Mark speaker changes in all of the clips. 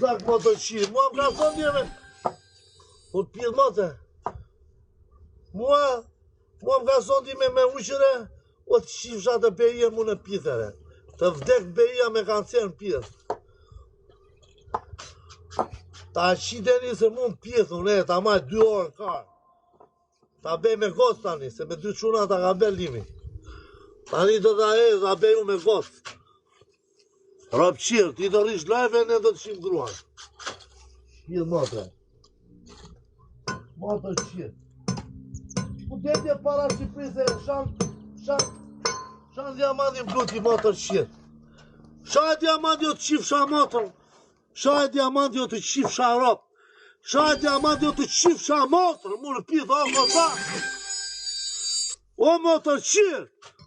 Speaker 1: Zak më të qirë, mua më ka thonë njëve, po të pjedh mate. Mua më ka thonë njëme me uqëre, o të qifësha të beje mu në pjethere. Të vdek beja me kancer në pjedh. Ta qiteni se mu në pjedh, unë ta maj 2 orë në karë. Ta bej me gosë tani, se me 2 quna ta ka bel limi. Tani të ta beju me gosë. Rap qirë, ti të rish lajve, ne do të qim gruan. Pjedh mate. Mate qirë. Ku detje para Shqipërise, shanë diamantin bluti mate qirë. Shaj diamantin jo të qif sha matër. Shaj diamantin jo të qif sha ropë. Shaj diamantin jo të qif sha matër. Mu në pjedh, o mata. O mate qirë.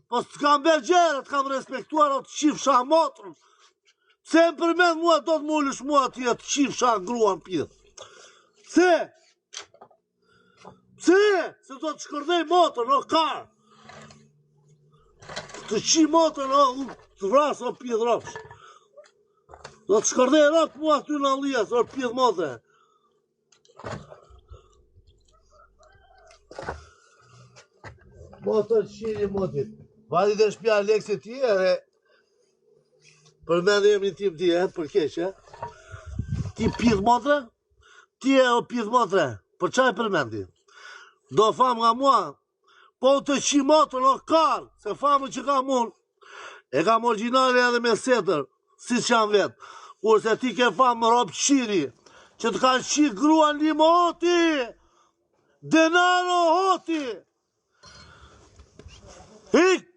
Speaker 1: Po së të kam bergjerë, të kam respektuar o të qif sha matër. Se më përmend mua do të mullësh mua të jetë qifësha ngruan pjedh. Se do të shkërdej motër në karë. Të qi motër në të vrasë o pjedh ropsh. Do të shkërdej ropë mua ty në alijas o pjedh motër. Motër qiri motit. Vadi dhe shpja Aleksit ti edhe përmendë jemi tim ti, për keqë, ti pjedh motre? Ti e o pjedh motre, për qaj përmendi? Do famë nga mua, po të qi motre në karë, se famë që ka mund, e kam originale edhe me setër, si që janë vetë, kurse ti ke famë ropë qiri, që të kanë qi gruan limo hoti, denaro hoti, hik!